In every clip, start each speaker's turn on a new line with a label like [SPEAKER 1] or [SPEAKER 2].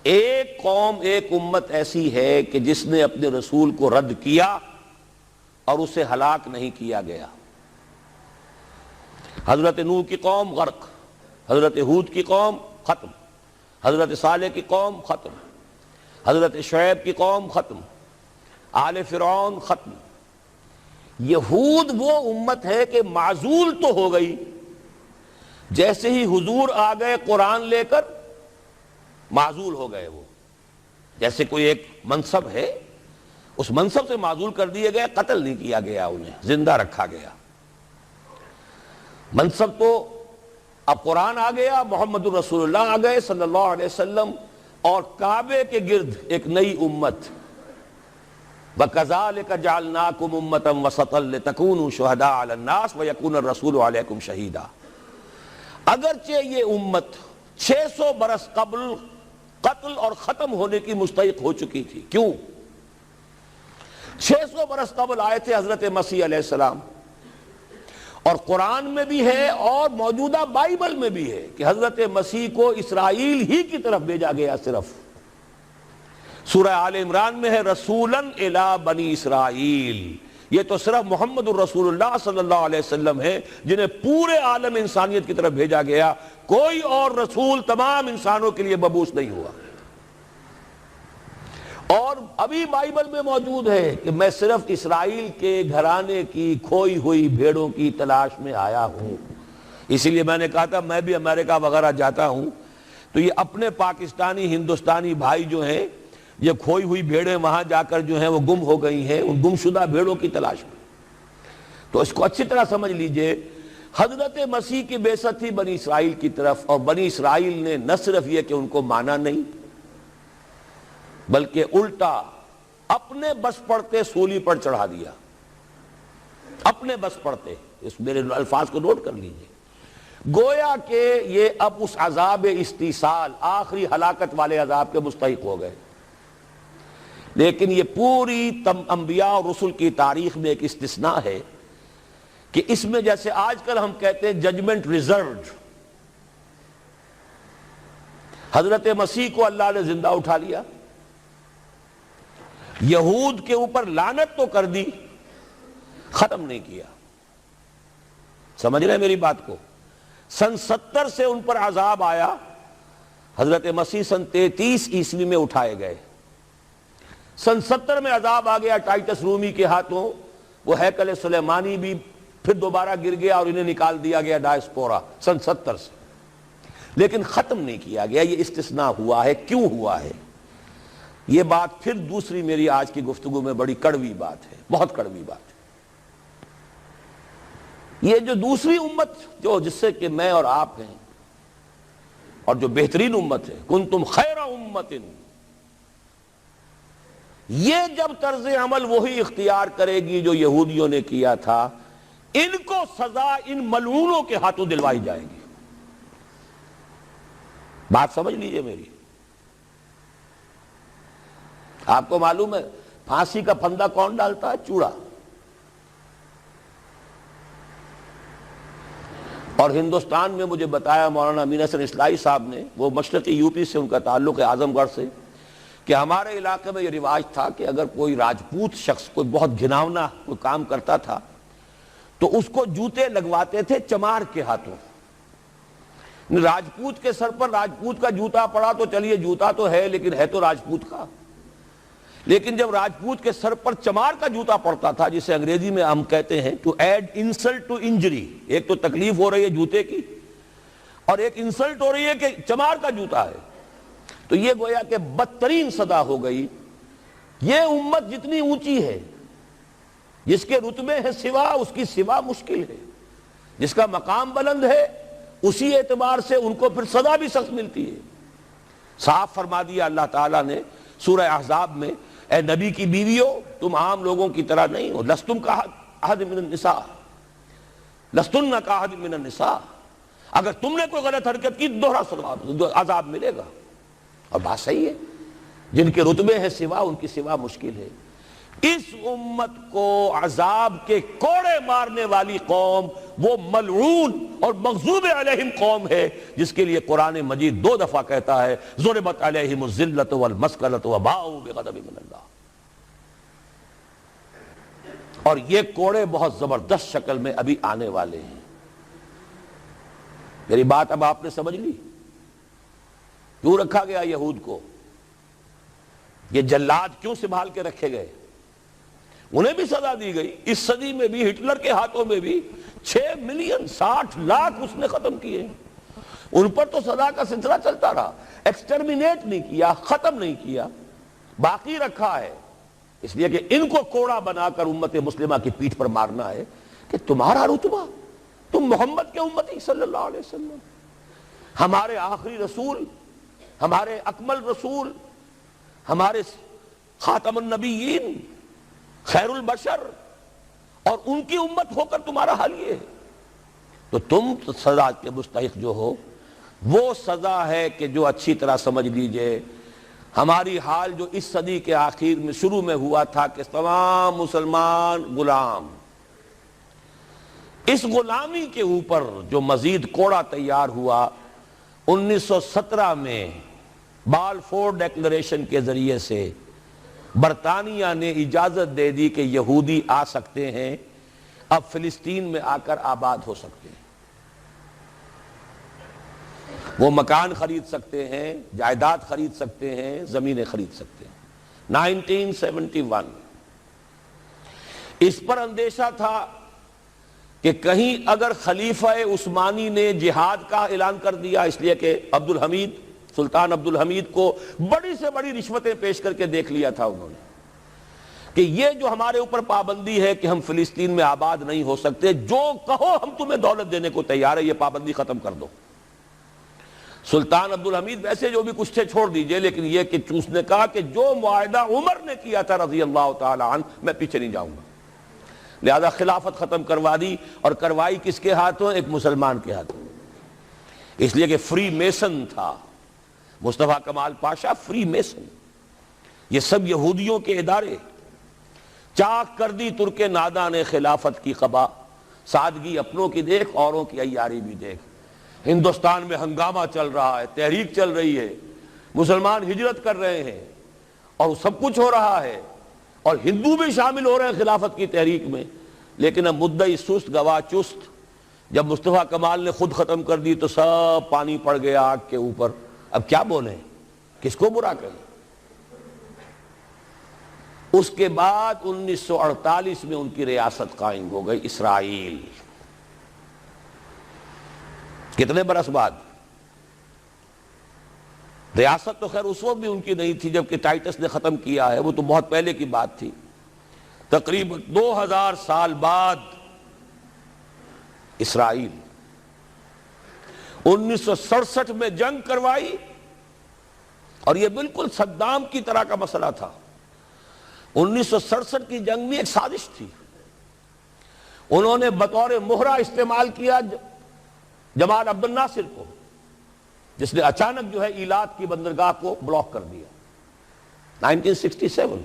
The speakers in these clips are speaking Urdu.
[SPEAKER 1] ایک قوم، ایک امت ایسی ہے کہ جس نے اپنے رسول کو رد کیا اور اسے ہلاک نہیں کیا گیا۔ حضرت نوح کی قوم غرق، حضرت ہود کی قوم ختم، حضرت صالح کی قوم ختم، حضرت شعیب کی قوم ختم، آل فرعون ختم۔ یہود وہ امت ہے کہ معزول تو ہو گئی، جیسے ہی حضور آ گئے قرآن لے کر معزول ہو گئے۔ وہ جیسے کوئی ایک منصب ہے، اس منصب سے معزول کر دیے گئے، قتل نہیں کیا گیا، انہیں زندہ رکھا گیا۔ منصب تو اب قرآن آ گیا، محمد الرسول اللہ آ گئے صلی اللہ علیہ وسلم، اور کعبے کے گرد ایک نئی امت۔ وَكَذَلِكَ جَعَلْنَاكُمْ أُمَّةً وَسَطًا لِتَكُونُوا شُهَدَاءَ عَلَى النَّاسِ وَيَكُونَ الرَّسُولُ عَلَيْكُمْ شَهِيدًا۔ اگرچہ یہ امت 600 برس قبل قتل اور ختم ہونے کی مستحق ہو چکی تھی۔ کیوں؟ 600 برس قبل آئے تھے حضرت مسیح علیہ السلام، اور قرآن میں بھی ہے اور موجودہ بائبل میں بھی ہے کہ حضرت مسیح کو اسرائیل ہی کی طرف بھیجا گیا۔ صرف سورہ آل عمران میں ہے رسولاً الی بنی اسرائیل، یہ تو صرف محمد الرسول اللہ صلی اللہ علیہ وسلم ہے جنہیں پورے عالم انسانیت کی طرف بھیجا گیا۔ کوئی اور رسول تمام انسانوں کے لیے مبعوث نہیں ہوا۔ اور ابھی بائبل میں موجود ہے کہ میں صرف اسرائیل کے گھرانے کی کھوئی ہوئی بھیڑوں کی تلاش میں آیا ہوں۔ اسی لیے میں نے کہا تھا میں بھی امریکہ وغیرہ جاتا ہوں تو یہ اپنے پاکستانی ہندوستانی بھائی جو ہیں، یہ کھوئی ہوئی بھیڑیں وہاں جا کر جو ہیں وہ گم ہو گئی ہیں، ان گمشدہ بھیڑوں کی تلاش میں۔ تو اس کو اچھی طرح سمجھ لیجئے، حضرت مسیح کی بعثت تھی بنی اسرائیل کی طرف، اور بنی اسرائیل نے نہ صرف یہ کہ ان کو مانا نہیں، بلکہ الٹا اپنے بس پڑتے سولی پر چڑھا دیا۔ اپنے بس پڑتے، اس میرے الفاظ کو نوٹ کر لیجئے، گویا کہ یہ اب اس عذاب استیصال، آخری ہلاکت والے عذاب کے مستحق ہو گئے۔ لیکن یہ پوری انبیاء اور رسل کی تاریخ میں ایک استثناء ہے کہ اس میں جیسے آج کل ہم کہتے ہیں ججمنٹ ریزروڈ، حضرت مسیح کو اللہ نے زندہ اٹھا لیا، یہود کے اوپر لعنت تو کر دی، ختم نہیں کیا۔ سمجھ رہے ہیں میری بات کو؟ سن 70 سے ان پر عذاب آیا، حضرت مسیح سن 33 عیسوی میں اٹھائے گئے۔ سن 70 میں عذاب آ گیا ٹائٹس رومی کے ہاتھوں، وہ ہیکل سلیمانی بھی پھر دوبارہ گر گیا اور انہیں نکال دیا گیا ڈائسپورا سن 70 سے، لیکن ختم نہیں کیا گیا۔ یہ استثناء ہوا ہے، کیوں ہوا ہے؟ یہ بات پھر دوسری میری آج کی گفتگو میں بڑی کڑوی بات ہے، بہت کڑوی بات ہے۔ یہ جو دوسری امت جو جس سے کہ میں اور آپ ہیں، اور جو بہترین امت ہے، کنتم خیر امت، یہ جب طرز عمل وہی اختیار کرے گی جو یہودیوں نے کیا تھا، ان کو سزا ان ملعونوں کے ہاتھوں دلوائی جائے گی۔ بات سمجھ لیجئے میری۔ آپ کو معلوم ہے پھانسی کا پھندا کون ڈالتا ہے؟ چوڑا۔ اور ہندوستان میں مجھے بتایا مولانا امین حسن اصلاحی صاحب نے، وہ مشرقی یوپی سے ان کا تعلق ہے، اعظم گڑھ سے، کہ ہمارے علاقے میں یہ رواج تھا کہ اگر کوئی راجپوت شخص کوئی بہت گھناؤنا کوئی کام کرتا تھا تو اس کو جوتے لگواتے تھے چمار کے ہاتھوں۔ راجپوت کے سر پر راجپوت کا جوتا پڑا تو چلیے جوتا تو ہے، لیکن ہے تو راجپوت کا۔ لیکن جب راجپوت کے سر پر چمار کا جوتا پڑتا تھا، جسے انگریزی میں ہم کہتے ہیں to add insult to injury, ایک تو تکلیف ہو رہی ہے جوتے کی، اور ایک انسلٹ ہو رہی ہے کہ چمار کا جوتا ہے، تو یہ گویا کہ بدترین سزا ہو گئی۔ یہ امت جتنی اونچی ہے، جس کے رتبے ہے سوا، اس کی سوا مشکل ہے، جس کا مقام بلند ہے اسی اعتبار سے ان کو پھر سزا بھی سخت ملتی ہے۔ صاف فرما دیا اللہ تعالیٰ نے سورہ احزاب میں، اے نبی کی بیویوں تم عام لوگوں کی طرح نہیں ہو، لستم کاحد من النساء، لستن کاحد من النساء، اگر تم نے کوئی غلط حرکت کی دوہرا عذاب ملے گا۔ اور بات صحیح ہے، جن کے رتبے ہیں سوا ان کی سوا مشکل ہے۔ اس امت کو عذاب کے کوڑے مارنے والی قوم وہ ملعون اور مغضوب علیہم قوم ہے جس کے لیے قرآن مجید 2 دفعہ کہتا ہے ضربت علیہم الذلۃ والمسکنۃ وباؤوا بغضب من اللہ. اور یہ کوڑے بہت زبردست شکل میں ابھی آنے والے ہیں. میری بات اب آپ نے سمجھ لی کیوں رکھا گیا یہود کو؟ یہ جلاد کیوں سنبھال کے رکھے گئے؟ انہیں بھی سزا دی گئی. اس صدی میں بھی ہٹلر کے ہاتھوں میں بھی 6 ملین 60 لاکھ اس نے ختم کیے. ان پر تو سزا کا سلسلہ چلتا رہا. ایکسٹرمینیٹ نہیں کیا، ختم نہیں کیا، باقی رکھا ہے. اس لیے کہ ان کو کوڑا بنا کر امت مسلمہ کی پیٹھ پر مارنا ہے کہ تمہارا رتبہ، تم محمد کے امتی صلی اللہ علیہ وسلم، ہمارے آخری رسول، ہمارے اکمل رسول، ہمارے خاتم النبیین، خیر البشر، اور ان کی امت ہو کر تمہارا حال یہ ہے. تو تم سزا کے مستحق جو ہو، وہ سزا ہے کہ جو اچھی طرح سمجھ لیجئے ہماری حال جو اس صدی کے آخر میں شروع میں ہوا تھا کہ تمام مسلمان غلام، اس غلامی کے اوپر جو مزید کوڑا تیار ہوا 1917 میں بالفور ڈیکلریشن کے ذریعے سے برطانیہ نے اجازت دے دی کہ یہودی آ سکتے ہیں، اب فلسطین میں آ کر آباد ہو سکتے ہیں. وہ مکان خرید سکتے ہیں، جائیداد خرید سکتے ہیں، زمینیں خرید سکتے ہیں. 1971 اس پر اندیشہ تھا کہ کہیں اگر خلیفہ عثمانی نے جہاد کا اعلان کر دیا، اس لیے کہ سلطان عبد الحمید کو بڑی سے بڑی رشوتیں پیش کر کے دیکھ لیا تھا انہوں نے کہ یہ جو ہمارے اوپر پابندی ہے کہ ہم فلسطین میں آباد نہیں ہو سکتے، جو کہو ہم تمہیں دولت دینے کو تیار ہے، یہ پابندی ختم کر دو. سلطان عبد الحمید ویسے جو بھی کچھ تھے چھوڑ دیجئے، لیکن یہ کہ اس نے کہا کہ جو معاہدہ عمر نے کیا تھا رضی اللہ تعالی عنہ، میں پیچھے نہیں جاؤں گا. لہذا خلافت ختم کروا دی، اور کروائی کس کے ہاتھوں؟ ایک مسلمان کے ہاتھوں. اس لیے کہ فری میسن تھا مصطفیٰ کمال پاشا، فری میسن. یہ سب یہودیوں کے ادارے. چاک کر دی ترک ناداں نے خلافت کی قبا، سادگی اپنوں کی دیکھ اوروں کی عیاری بھی دیکھ. ہندوستان میں ہنگامہ چل رہا ہے، تحریک چل رہی ہے، مسلمان ہجرت کر رہے ہیں اور سب کچھ ہو رہا ہے، اور ہندو بھی شامل ہو رہے ہیں خلافت کی تحریک میں. لیکن اب مدعی سست گواہ چست. جب مصطفیٰ کمال نے خود ختم کر دی تو سب پانی پڑ گیا آگ کے اوپر. اب کیا بولیں، کس کو برا کہیں؟ اس کے بعد 1948 میں ان کی ریاست قائم ہو گئی اسرائیل. کتنے برس بعد؟ ریاست تو خیر اس وقت بھی ان کی نہیں تھی جبکہ ٹائٹس نے ختم کیا ہے، وہ تو بہت پہلے کی بات تھی. تقریباً 2000 سال بعد اسرائیل 1967 میں جنگ کروائی، اور یہ بالکل صدام کی طرح کا مسئلہ تھا. 1967 کی جنگ میں ایک سازش تھی. انہوں نے بطور مہرہ استعمال کیا جمال عبد الناصر کو، جس نے اچانک جو ہے ایلات کی بندرگاہ کو بلاک کر دیا. 1967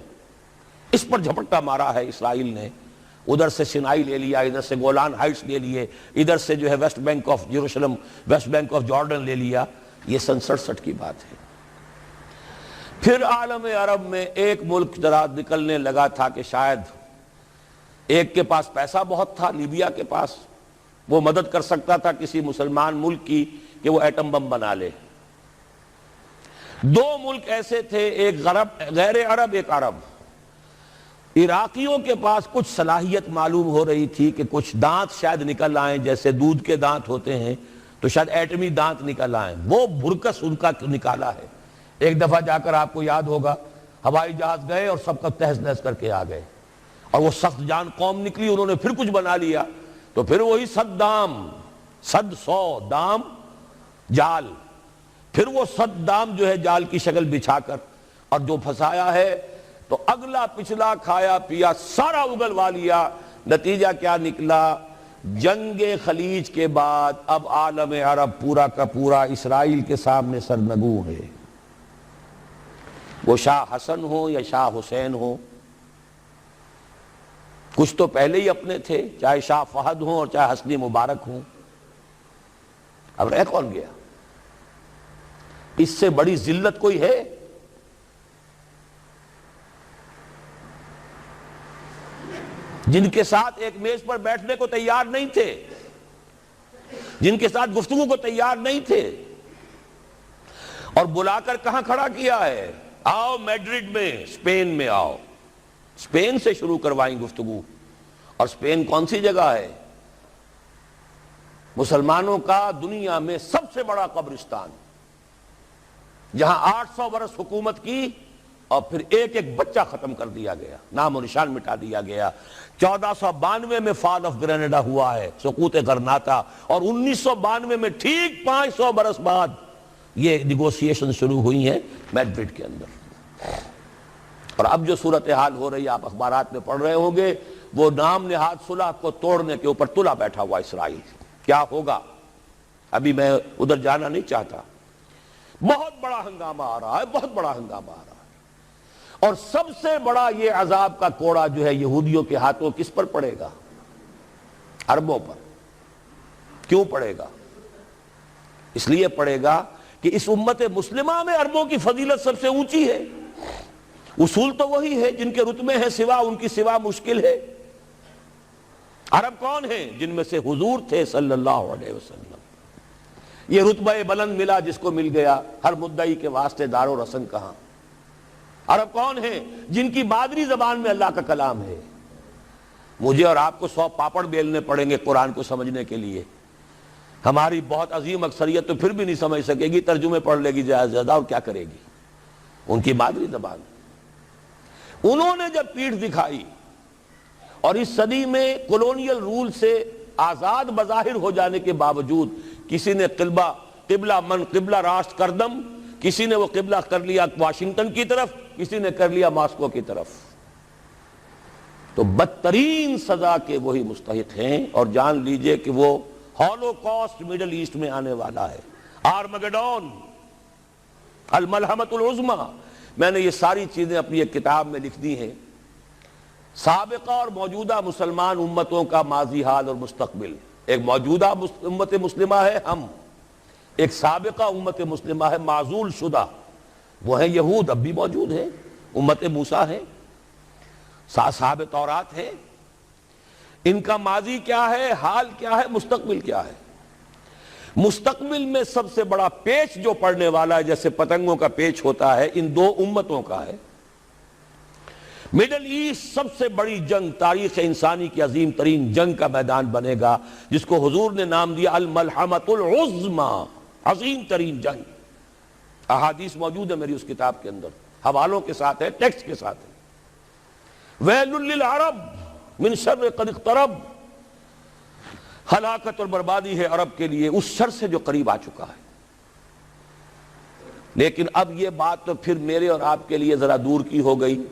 [SPEAKER 1] اس پر جھپٹا مارا ہے اسرائیل نے. ادھر سے سینائی لے لیا، ادھر سے گولان ہائٹس لے لیے، ادھر سے جو ہے West Bank of Jerusalem, West Bank of Jordan لے لیا. یہ 67 کی بات ہے. پھر عالم عرب میں ایک ملک ذرا نکلنے لگا تھا کہ شاید ایک کے پاس پیسہ بہت تھا، لیبیا کے پاس، وہ مدد کر سکتا تھا کسی مسلمان ملک کی کہ وہ ایٹم بم بنا لے. 2 ملک ایسے تھے، ایک غیر عرب، ایک عرب. عراقیوں کے پاس کچھ صلاحیت معلوم ہو رہی تھی کہ کچھ دانت شاید نکل آئیں، جیسے دودھ کے دانت ہوتے ہیں تو شاید ایٹمی دانت نکل آئیں. وہ بھرکس ان کا نکالا ہے. ایک دفعہ جا کر آپ کو یاد ہوگا ہوائی جہاز گئے اور سب کا تہس نہس کر کے آ گئے، اور وہ سخت جان قوم نکلی. انہوں نے پھر کچھ بنا لیا تو پھر وہی 100 دام جال، پھر وہ 100 دام جو ہے جال کی شکل بچھا کر، اور جو پھنسایا ہے تو اگلا پچھلا کھایا پیا سارا اگلوا لیا. نتیجہ کیا نکلا؟ جنگ خلیج کے بعد اب عالم عرب پورا کا پورا اسرائیل کے سامنے سرنگوں ہے. وہ شاہ حسن ہو یا شاہ حسین ہو، کچھ تو پہلے ہی اپنے تھے، چاہے شاہ فہد ہوں اور چاہے حسنی مبارک ہوں، اب رہ کون گیا؟ اس سے بڑی ذلت کوئی ہے؟ جن کے ساتھ ایک میز پر بیٹھنے کو تیار نہیں تھے، جن کے ساتھ گفتگو کو تیار نہیں تھے، اور بلا کر کہاں کھڑا کیا ہے؟ آؤ میڈرڈ میں، اسپین میں آؤ، اسپین سے شروع کروائیں گفتگو۔ اور اسپین کون سی جگہ ہے؟ مسلمانوں کا دنیا میں سب سے بڑا قبرستان، جہاں 800 برس حکومت کی اور پھر ایک ایک بچہ ختم کر دیا گیا، نام و نشان مٹا دیا گیا۔ 1492 میں فال آف گرینیڈا ہوا ہے، سقوط غرناطہ، اور 1992 میں ٹھیک 500 برس بعد یہ نیگوسیشن شروع ہوئی ہیں میڈرڈ کے اندر۔ اور اب جو صورتحال ہو رہی ہے، آپ اخبارات میں پڑھ رہے ہوں گے، وہ نام نہاد صلح کو توڑنے کے اوپر تلا بیٹھا ہوا اسرائیل۔ کیا ہوگا؟ ابھی میں ادھر جانا نہیں چاہتا۔ بہت بڑا ہنگامہ آ رہا ہے، بہت بڑا ہنگامہ آ رہا ہے، اور سب سے بڑا یہ عذاب کا کوڑا جو ہے یہودیوں کے ہاتھوں کس پر پڑے گا؟ عربوں پر۔ کیوں پڑے گا؟ اس لیے پڑے گا کہ اس امت مسلمہ میں عربوں کی فضیلت سب سے اونچی ہے۔ اصول تو وہی ہے، جن کے رتبے ہیں سوا ان کی سوا مشکل ہے۔ عرب کون ہیں؟ جن میں سے حضور تھے صلی اللہ علیہ وسلم۔ یہ رتبہ بلند ملا جس کو مل گیا، ہر مدعی کے واسطے دار و رسن کہاں۔ عرب کون ہیں؟ جن کی مادری زبان میں اللہ کا کلام ہے۔ مجھے اور آپ کو 100 پاپڑ بیلنے پڑیں گے قرآن کو سمجھنے کے لیے، ہماری بہت عظیم اکثریت تو پھر بھی نہیں سمجھ سکے گی، ترجمے پڑھ لے گی زیادہ زیادہ، اور کیا کرے گی؟ ان کی مادری زبان۔ انہوں نے جب پیٹھ دکھائی اور اس صدی میں کولونیل رول سے آزاد بظاہر ہو جانے کے باوجود کسی نے قبلہ راست کردم، کسی نے وہ قبلہ کر لیا واشنگٹن کی طرف، کسی نے کر لیا ماسکو کی طرف، تو بدترین سزا کے وہی مستحق ہیں۔ اور جان لیجئے کہ وہ ہولوکاسٹ مڈل ایسٹ میں آنے والا ہے، آرمگڈون، الملحمۃ العظمیٰ۔ میں نے یہ ساری چیزیں اپنی ایک کتاب میں لکھ دی ہیں، سابقہ اور موجودہ مسلمان امتوں کا ماضی حال اور مستقبل۔ ایک موجودہ امت مسلمہ ہے ہم، ایک سابقہ امت مسلمہ ہے معزول شدہ، وہ ہیں یہود، اب بھی موجود ہیں، امت موسیٰ ہے، صاحب تورات ہے۔ ان کا ماضی کیا ہے، حال کیا ہے، مستقبل کیا ہے؟ مستقبل میں سب سے بڑا پیچ جو پڑنے والا ہے، جیسے پتنگوں کا پیچ ہوتا ہے، ان دو امتوں کا ہے۔ مڈل ایسٹ سب سے بڑی جنگ، تاریخ انسانی کی عظیم ترین جنگ کا میدان بنے گا، جس کو حضور نے نام دیا الملحمۃ العظمیٰ، عظیم ترین جنگ۔ احادیث موجود ہے میری اس کتاب کے اندر، حوالوں کے ساتھ ہے، ٹیکسٹ کے ساتھ ہے۔ ویل للعرب من شر قد اقترب، ہلاکت اور بربادی ہے عرب کے لیے اس شر سے جو قریب آ چکا ہے۔ لیکن اب یہ بات تو پھر میرے اور آپ کے لیے ذرا دور کی ہو گئی۔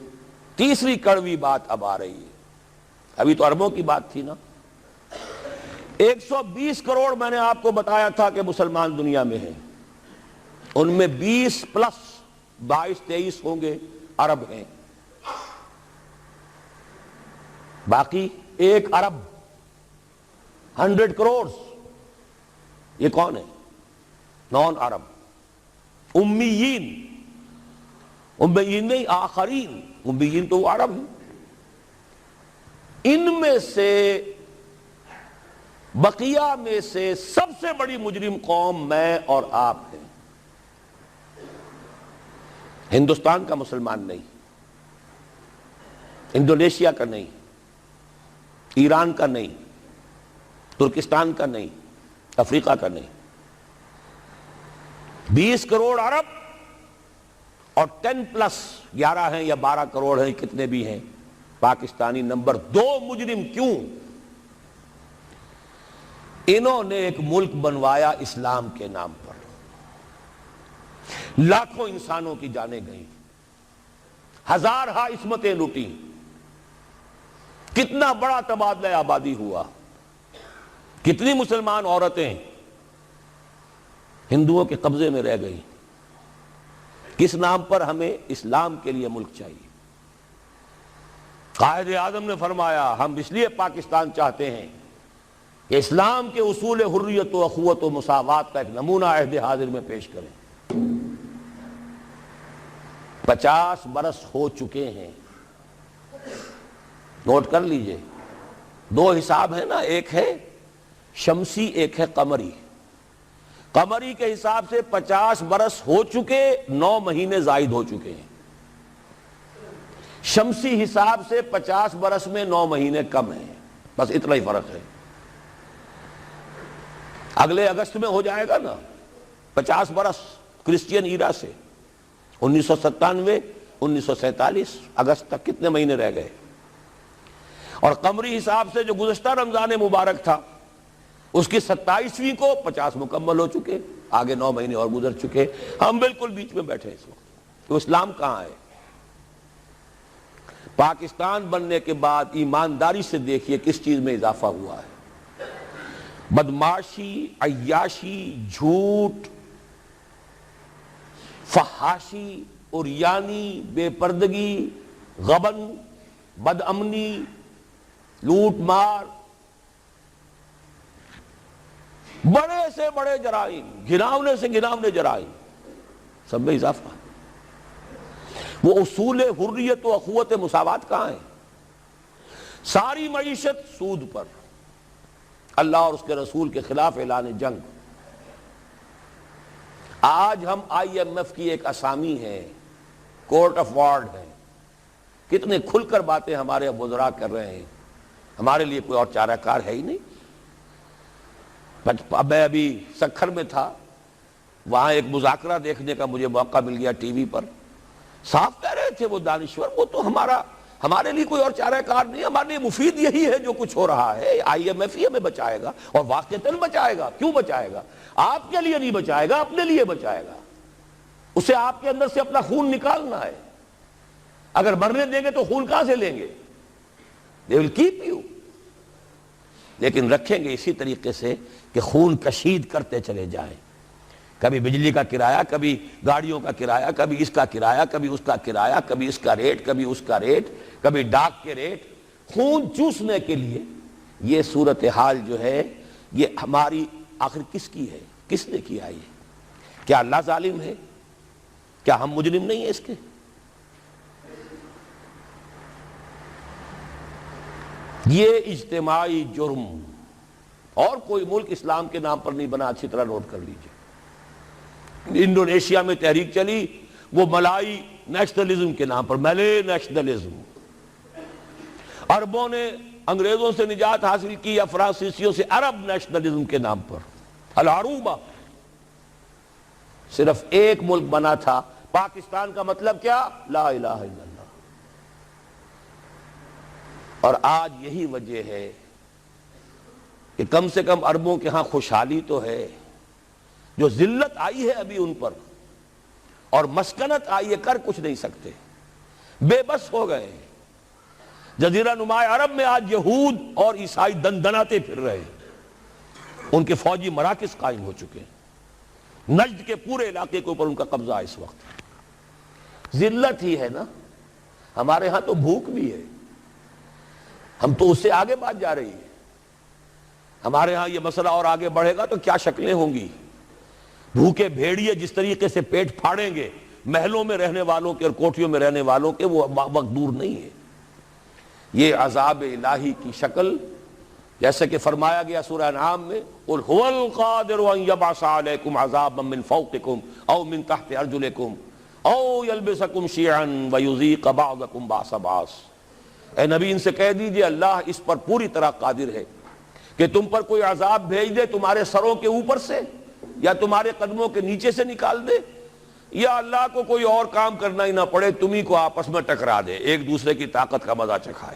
[SPEAKER 1] تیسری کڑوی بات اب آ رہی ہے۔ ابھی تو عربوں کی بات تھی نا۔ 120 کروڑ میں نے آپ کو بتایا تھا کہ مسلمان دنیا میں ہیں، ان میں 20 پلس 22-23 ہوں گے عرب ہیں، باقی 1 ارب 100 کروڑ یہ کون ہے؟ نان عرب، امیین، امیین نہیں آخرین، امیین تو وہ عرب ہیں۔ ان میں سے بقیہ میں سے سب سے بڑی مجرم قوم میں اور آپ ہیں۔ ہندوستان کا مسلمان نہیں، انڈونیشیا کا نہیں، ایران کا نہیں، ترکستان کا نہیں، افریقہ کا نہیں، 20 کروڑ عرب اور 10 پلس 11 ہیں یا 12 کروڑ ہیں، کتنے بھی ہیں پاکستانی نمبر 2 مجرم۔ کیوں؟ انہوں نے ایک ملک بنوایا اسلام کے نام پر، لاکھوں انسانوں کی جانیں گئیں، ہزارہا عصمتیں لوٹی، کتنا بڑا تبادلہ آبادی ہوا، کتنی مسلمان عورتیں ہندوؤں کے قبضے میں رہ گئی۔ کس نام پر؟ ہمیں اسلام کے لیے ملک چاہیے، قائد اعظم نے فرمایا ہم اس لیے پاکستان چاہتے ہیں کہ اسلام کے اصول حریت و اخوت و مساوات کا ایک نمونہ عہد حاضر میں پیش کریں۔ 50 برس ہو چکے ہیں، نوٹ کر لیجئے، 2 حساب ہیں نا، ایک ہے شمسی ایک ہے قمری۔ قمری کے حساب سے 50 برس ہو چکے، 9 مہینے زائد ہو چکے ہیں۔ شمسی حساب سے 50 برس میں 9 مہینے کم ہیں، بس اتنا ہی فرق ہے۔ اگلے اگست میں ہو جائے گا نا 50 برس کرسچین ایرا سے، 1997 1947 اگست تک کتنے مہینے رہ گئے؟ اور قمری حساب سے جو گزشتہ رمضان مبارک تھا اس کی 27ویں کو 50 مکمل ہو چکے، آگے 9 مہینے اور گزر چکے، ہم بالکل بیچ میں بیٹھے اس وقت۔ تو اسلام کہاں ہے؟ پاکستان بننے کے بعد ایمانداری سے دیکھیے کس چیز میں اضافہ ہوا ہے۔ بدمعاشی، عیاشی، جھوٹ، فحاشی، عریانی، بے پردگی، غبن، بد امنی، لوٹ مار، بڑے سے بڑے جرائم، گھناونے سے گھناونے جرائم، سب میں اضافہ۔ وہ اصول حریت و اخوت مساوات کہاں ہیں؟ ساری معیشت سود پر، اللہ اور اس کے رسول کے خلاف اعلان جنگ۔ آج ہم IMF کی ایک اسامی ہے، کورٹ آف وارڈ ہے، کتنے کھل کر باتیں ہمارے وزراء کر رہے ہیں، ہمارے لیے کوئی اور چارہ کار ہے ہی نہیں۔ میں ابھی سکھر میں تھا، وہاں ایک مذاکرہ دیکھنے کا مجھے موقع مل گیا ٹی وی پر، صاف کہہ رہے تھے وہ دانشور، وہ تو ہمارے لیے کوئی اور چارہ کار نہیں، ہمارے لیے مفید یہی ہے جو کچھ ہو رہا ہے، IMF ہی ہمیں بچائے گا، اور واقعتاً بچائے گا۔ کیوں بچائے گا؟ آپ کے لیے نہیں بچائے گا، اپنے لیے بچائے گا۔ اسے آپ کے اندر سے اپنا خون نکالنا ہے، اگر مرنے دیں گے تو خون کہاں سے لیں گے؟ they will keep you، لیکن رکھیں گے اسی طریقے سے کہ خون کشید کرتے چلے جائیں، کبھی بجلی کا کرایہ، کبھی گاڑیوں کا کرایہ، کبھی اس کا کرایہ، کبھی اس کا کرایہ، کبھی اس کا ریٹ، کبھی اس کا ریٹ، کبھی ڈاک کے ریٹ، خون چوسنے کے لیے۔ یہ صورتحال جو ہے یہ ہماری آخر کس کی ہے؟ کس نے کیا یہ؟ کیا اللہ ظالم ہے؟ کیا ہم مجرم نہیں ہیں اس کے؟ یہ اجتماعی جرم، اور کوئی ملک اسلام کے نام پر نہیں بنا، اچھی طرح نوٹ کر لیجئے۔ انڈونیشیا میں تحریک چلی، وہ ملائی نیشنلزم کے نام پر، ملے نیشنلزم۔ عربوں نے انگریزوں سے نجات حاصل کی، یا فرانسیسیوں سے، عرب نیشنلزم کے نام پر، العروبہ۔ صرف ایک ملک بنا تھا، پاکستان کا مطلب کیا؟ لا الہ الا اللہ۔ اور آج یہی وجہ ہے کہ کم سے کم عربوں کے ہاں خوشحالی تو ہے، جو ذلت آئی ہے ابھی ان پر، اور مسکنت آئی ہے، کر کچھ نہیں سکتے، بے بس ہو گئے۔ جزیرہ نما عرب میں آج یہود اور عیسائی دندناتے پھر رہے ہیں، ان کے فوجی مراکز قائم ہو چکے ہیں، نجد کے پورے علاقے کے اوپر ان کا قبضہ ہے اس وقت۔ ذلت ہی ہے نا، ہمارے ہاں تو بھوک بھی ہے، ہم تو اس سے آگے بات جا رہی ہے۔ ہمارے ہاں یہ مسئلہ اور آگے بڑھے گا تو کیا شکلیں ہوں گی؟ بھوکے بھیڑیے جس طریقے سے پیٹ پھاڑیں گے محلوں میں رہنے والوں کے اور کوٹھیوں میں رہنے والوں کے، وہ وقت دور نہیں ہے۔ یہ عذاب الہی کی شکل، جیسے کہ فرمایا گیا سورہ انعام میں، قُلْ هُوَ الْقَادِرُ أَن يَبْعَثَ عَلَيْكُمْ عَذَابًا مِّن فَوْقِكُمْ أَوْ مِّن تَحْتِ أَرْجُلِكُمْ أَوْ يَلْبِسَكُمْ شِيَعًا وَيُذِيقَ بَعْضَكُمْ بَأْسَ بَعْضٍ۔ اے نبی ان سے کہہ دیجئے اللہ اس پر پوری طرح قادر ہے کہ تم پر کوئی عذاب بھیج دے تمہارے سروں کے اوپر سے، یا تمہارے قدموں کے نیچے سے نکال دے، یا اللہ کو کوئی اور کام کرنا ہی نہ پڑے، تمہیں کو آپس میں ٹکرا دے، ایک دوسرے کی طاقت کا مزہ چکھائے۔